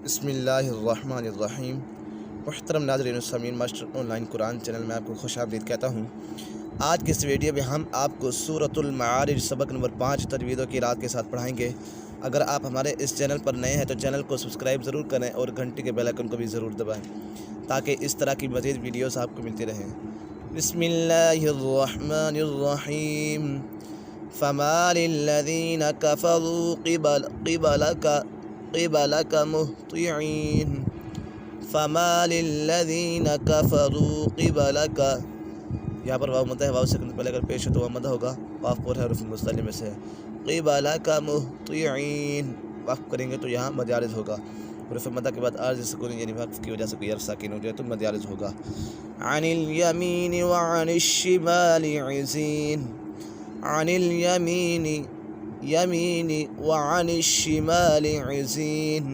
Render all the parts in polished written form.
بسم اللہ الرحمن الرحیم۔ محترم ناظرین و سامعین، master on line Quran channel میں آپ کو خوش آمدید کہتا ہوں۔ آج کے اس ویڈیو میں ہم آپ کو سورۃ المعارج سبق نمبر 5 تجوید و قراءت کے ساتھ پڑھائیں گے۔ اگر آپ ہمارے اس چینل پر نئے ہیں تو چینل کو سبسکرائب ضرور کریں اور گھنٹی کے بیل آئیکن کو بھی ضرور دبائیں تاکہ اس طرح کی مزید ویڈیوز آپ کو ملتی رہیں۔ بسم اللہ الرحمن الرحیم۔ فما للذین کفروا قبلك مهطعين فما للذین کفروا قبلك، یہاں پر واو مدہ ہے، واو سیکنڈ پہلے اگر پیش ہو تو وہ مدہ ہوگا، قاف پر ہے، حروف مستعلی میں سے قبلك مهطعين، وقف کریں گے تو یہاں مد عارض ہوگا، حروف مدہ کے بعد عارض سکون یعنی وقف کی وجہ سے کوئی حرف ساکن ہو جائے تو مد عارض ہوگا۔ عن الیمین وعن الشمال عزین، عن الیمین یمین وعن الشمال عزین،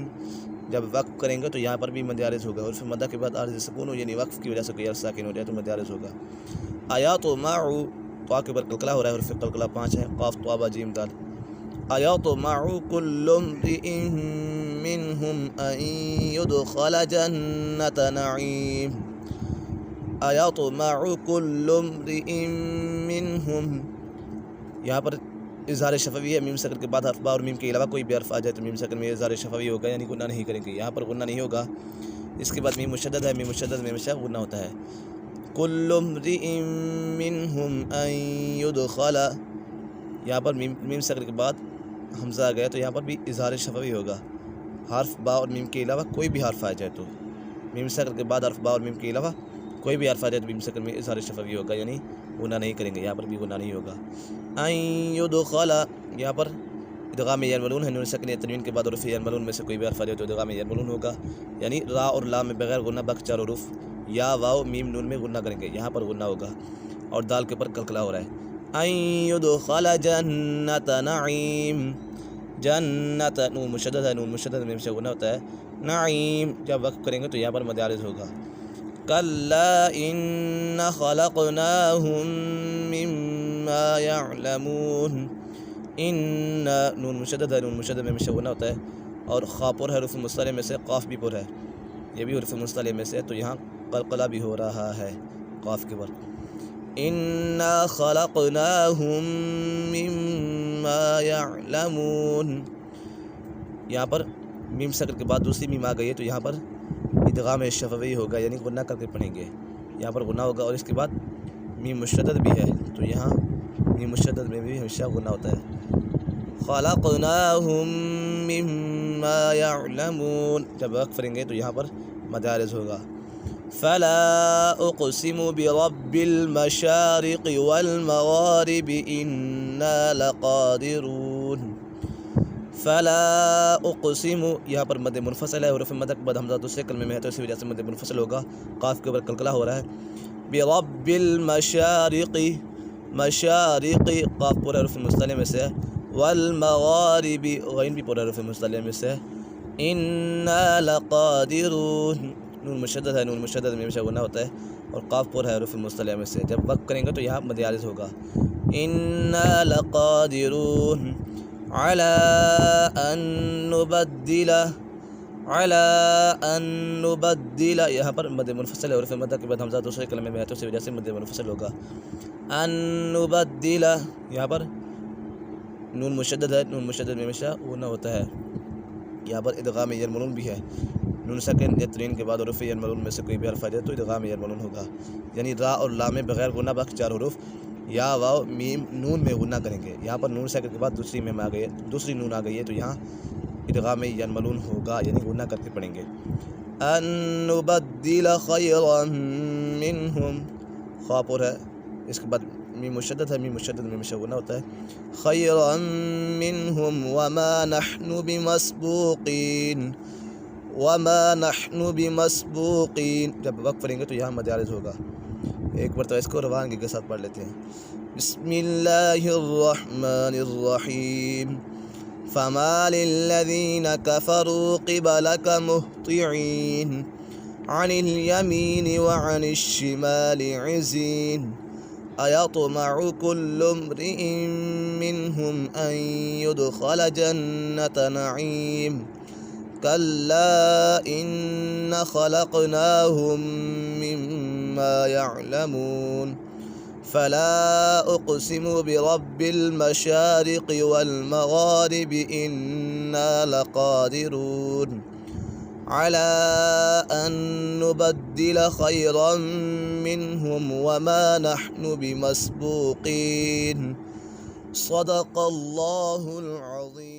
جب وقف کریں گے تو یہاں پر بھی مد عارض ہوگا، حروف مدہ کے بعد عارض سکون ہو یعنی وقف کی وجہ سے کوئی حرف ساکن ہو جائے تو مد عارض ہوگا۔ ایطمع، طا کے اوپر قلقلہ ہو رہا ہے، حروف قلقلہ 5 ہے، قاف طا با جیم دال۔ ایطمع کل امرئ منہم ان يدخل جنۃ نعیم، ایطمع کل امرئ منہم، یہاں پر اظہار شفوی ہے، میم سکن کے بعد حرف با اور میم کے علاوہ کوئی بھی حرف آ جائے تو میم سکن میں اظہار شفوی ہوگا یعنی غنہ نہیں کریں گے، یہاں پر غنہ نہیں ہوگا۔ اس کے بعد میم مشدد ہے، میم مشدد میں ہمیشہ غنہ ہوتا ہے۔ کل امرئ منہم ان يدخل، یہاں پر میم سکن کے بعد حمزہ آ گیا تو یہاں پر بھی اظہار شفوی ہوگا، حرف با اور میم کے علاوہ کوئی بھی حرف آ جائے تو میم سکن کے بعد حرف با اور میم کے علاوہ کوئی بھی حرف آ جائے تو میم سکن میں اظہار شفوی ہوگا یعنی غنہ نہیں کریں گے، یہاں پر بھی غنہ نہیں ہوگا۔ ان يدخل، یہاں پر ادغام یرملون ہے، نون سکن یا تنوین کے بعد حروف یرملون میں سے کوئی بھی حرف آ جائے تو ادغام یرملون ہوگا یعنی را اور لا میں بغیر غنہ باقی 4 حروف یا واو میم نون میں غنہ کریں گے، یہاں پر غنہ ہوگا اور دال کے اوپر قلقلہ ہو رہا ہے۔ ان يدخل جنۃ نعیم، جنت نون مشدد ہے، نون مشدد میں سے غنہ ہوتا ہے، نعیم جب وقف کریں گے تو یہاں پر مد عارض ہوگا۔ کلا ان خلقناہم مما یعلمون، ان نون مشدد ہے، نون مشدد میں ہمیشہ غنہ ہوتا ہے اور خا پر ہے، حروف مستعلی میں سے قاف بھی پر ہے، یہ بھی حروف مستعلی میں سے ہے تو یہاں قلقلہ بھی ہو رہا ہے قاف کے پر۔ انا خلقناہم مما یعلمون، یہاں پر میم سکن کے بعد دوسری میم آ گئی ہے تو یہاں پر ادغام شفوی ہوگا یعنی غنہ کر کے پڑھیں گے، یہاں پر غنہ ہوگا اور اس کے بعد میم مشدد بھی ہے تو یہاں میم مشدد میں بھی ہمیشہ غنہ ہوتا ہے۔ خلقناہم مما یعلمون، جب وقف کریں گے تو یہاں پر مد عارض ہوگا۔ فلا اقسم برب المشارق والمغارب انا لقادرون، فلا اقسم، یہاں پر مد منفصل ہے، حروف مد کے بعد حمزہ دوسرے کلمے میں ہے تو اسی وجہ سے مد منفصل ہوگا، قاف کے اوپر قلقلہ ہو رہا ہے۔ برب المشارق، مشارق قاف پورا حروف مستعلی میں سے ہے، والمغارب غین بھی پورا حروف مستعلی میں سے ہے، انا لقادرون، نون مشدد ہے، نون مشدد میں ہمیشہ غنہ ہوتا ہے اور قاف پورا ہے حروف مستعلی میں سے، جب وقف کریں گے تو یہاں مد عارض ہوگا۔ انا لقادرون على ان نبدل، على ان نبدل، یہاں پر مد منفصل ہے، حروف مدہ کے بعد حمزہ دوسرے کلمے میں ہے تو اسی وجہ سے مد منفصل ہوگا۔ ان نبدل، یہاں پر نون مشدد ہے، نون مشدد میں ہمیشہ غنہ ہوتا ہے، یہاں پر ادغام یرملون بھی ہے، نون سکن یا تنوین کے بعد حروف یرملون میں سے کوئی بھی حرف آ جائے تو ادغام یرملون ہوگا یعنی را اور لا میں بغیر غنہ باقی 4 حروف یا واو میم نون میں غنہ کریں گے، یہاں پر نون سکن کے بعد دوسری میم آ گئی ہے، دوسری نون آ گئی ہے تو یہاں ادغام یرملون ہوگا یعنی غنہ کر کے پڑھیں گے۔ ان نبدل خیرا منہم، خا پر ہے، اس کے بعد میم مشدد ہے، میم مشدد میں ہمیشہ غنہ ہوتا ہے، خیرا منہم وما نحن بمسبوقین، وما نحن بمسبوقین، جب وقف کریں گے تو یہاں مد عارض ہوگا۔ ایک مرتبہ اس کو روانگی کے ساتھ پڑھ لیتے ہیں۔ بسم اللہ الرحمن الرحیم۔ فما للذین کفروا قبلک مہطعین، عن الیمین وعن الشمال عزین، ایطمع کل امرئ منہم ان يدخل جنۃ نعیم، كلا إن خلقناهم مما يعلمون فلا أقسم برب المشارق والمغارب إنا لقادرون على أن نبدل خيرا منهم وما نحن بمسبوقين صدق الله العظيم.